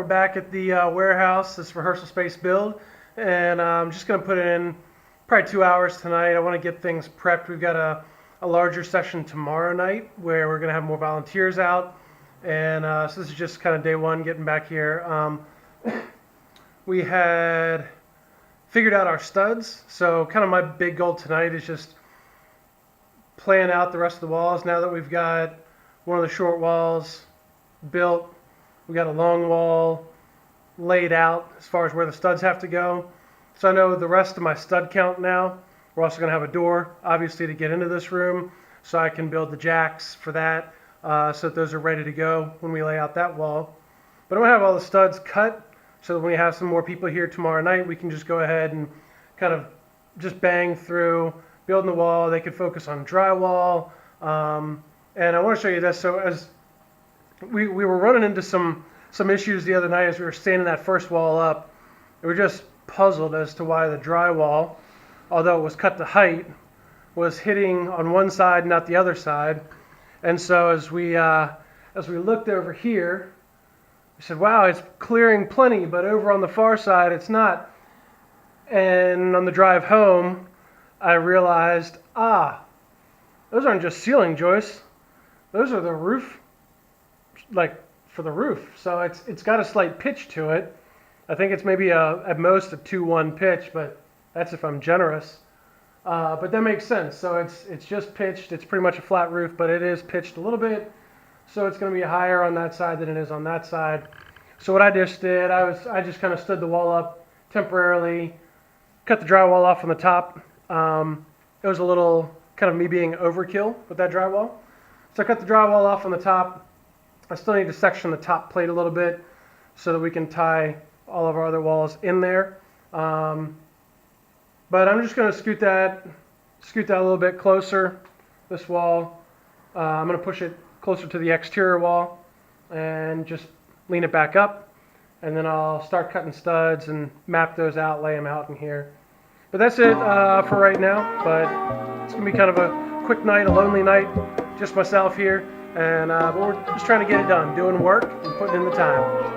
we're back at the warehouse, this rehearsal space build, and I'm just going to put in probably 2 hours tonight. I want to get things prepped. We've got a larger session tomorrow night where we're going to have more volunteers out, and so this is just kind of day one getting back here. We had figured out our studs, so kind of my big goal tonight is just plan out the rest of the walls. Now that we've got one of the short walls built, we got a long wall laid out as far as where the studs have to go. So I know the rest of my stud count now. We're also going to have a door, obviously, to get into this room, so I can build the jacks for that, so that those are ready to go when we lay out that wall. But I'm going to have all the studs cut, so that when we have some more people here tomorrow night, we can just go ahead and kind of just bang through building the wall. They could focus on drywall. And I want to show you this. So as we were running into some issues the other night as we were standing that first wall up. We were just puzzled as to why the drywall, although it was cut to height, was hitting on one side, not the other side. And so as we looked over here, we said, wow, it's clearing plenty, but over on the far side, it's not. And on the drive home, I realized, those aren't just ceiling joists. Those are the roof, like for the roof. So it's got a slight pitch to it. I think it's maybe at most a 2-1 pitch, but that's if I'm generous. But that makes sense. So it's just pitched. It's pretty much a flat roof, but it is pitched a little bit. So it's going to be higher on that side than it is on that side. So what I just did, I just kind of stood the wall up temporarily, cut the drywall off on the top. It was a little kind of me being overkill with that drywall. So I cut the drywall off on the top. I still need to section the top plate a little bit so that we can tie all of our other walls in there. But I'm just going to scoot that a little bit closer, this wall. I'm going to push it closer to the exterior wall and just lean it back up. And then I'll start cutting studs and map those out, lay them out in here. But that's it for right now. But it's going to be kind of a quick night, a lonely night, just myself here. And but we're just trying to get it done, doing work and putting in the time.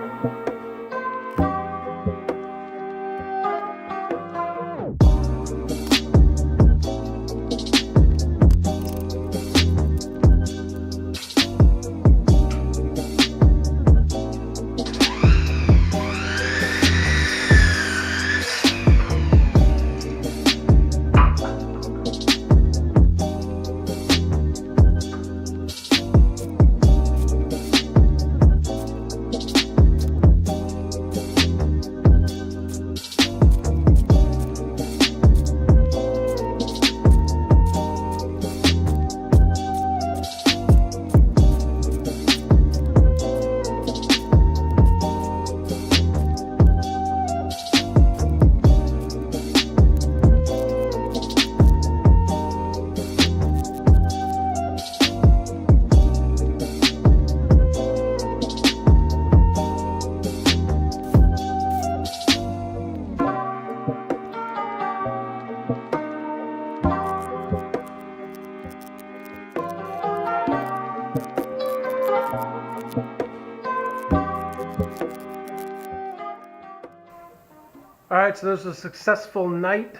All right, so this was a successful night.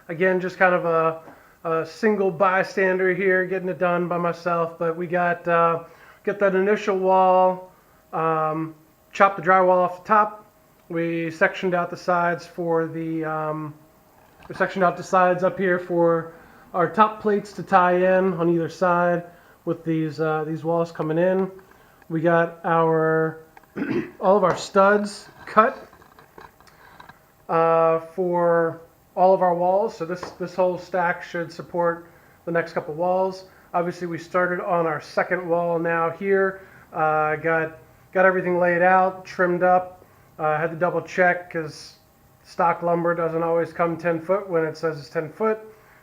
Again, just kind of a single bystander here, getting it done by myself. But we got that initial wall, chopped the drywall off the top. We sectioned out the sides for up here for our top plates to tie in on either side with these walls coming in. We got our all of our studs cut for all of our walls. So this whole stack should support the next couple walls. Obviously, we started on our second wall now here. Got everything laid out, trimmed up. Had to double check because stock lumber doesn't always come 10 foot when it says it's 10 foot.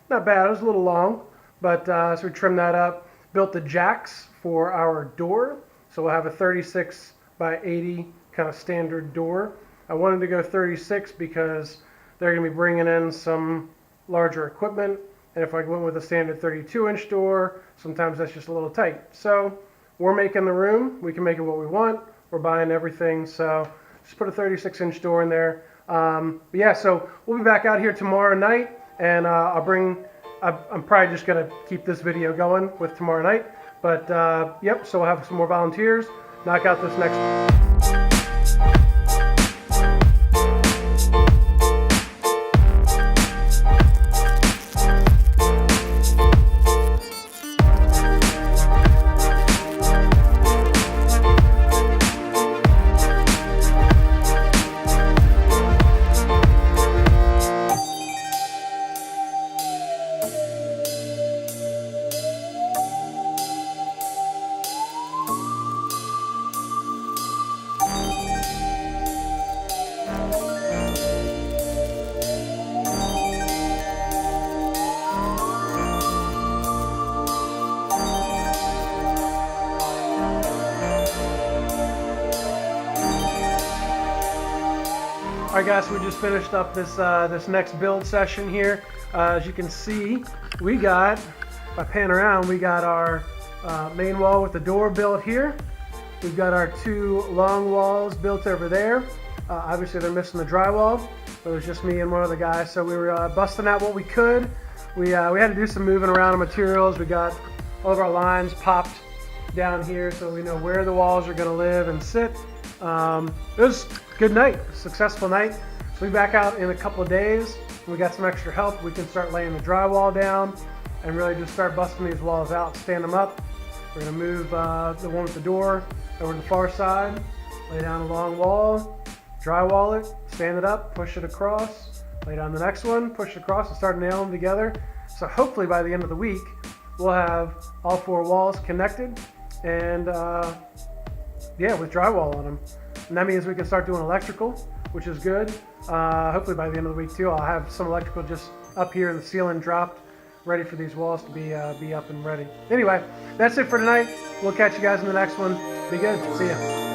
Not bad, it was a little long, but so we trimmed that up. Built the jacks for our door. So we'll have a 36 by 80 kind of standard door. I wanted to go 36 because they're going to be bringing in some larger equipment. And if I went with a standard 32-inch door, sometimes that's just a little tight. So we're making the room. We can make it what we want. we're buying everything. So just put a 36-inch door in there. But yeah, so we'll be back out here tomorrow night, and I'm probably just gonna keep this video going with tomorrow night. But yep, so we'll have some more volunteers, knock out this next. Alright guys, so we just finished up this next build session here. As you can see, we got, if I pan around, we got our main wall with the door built here. We've got our two long walls built over there. Obviously they're missing the drywall, but it was just me and one other guy, so we were busting out what we could. We had to do some moving around of materials. We got all of our lines popped down here so we know where the walls are going to live and sit. It was a good night, successful night. So we'll be back out in a couple of days. We got some extra help. We can start laying the drywall down and really just start busting these walls out, stand them up. We're going to move the one with the door over to the far side, lay down a long wall, drywall it, stand it up, push it across, lay down the next one, push it across, and start nailing them together. So hopefully by the end of the week, we'll have all four walls connected and yeah, with drywall on them. And that means we can start doing electrical, which is good. Hopefully by the end of the week too, I'll have some electrical just up here in the ceiling dropped, ready for these walls to be up and ready. Anyway, that's it for tonight. We'll catch you guys in the next one. Be good. See ya.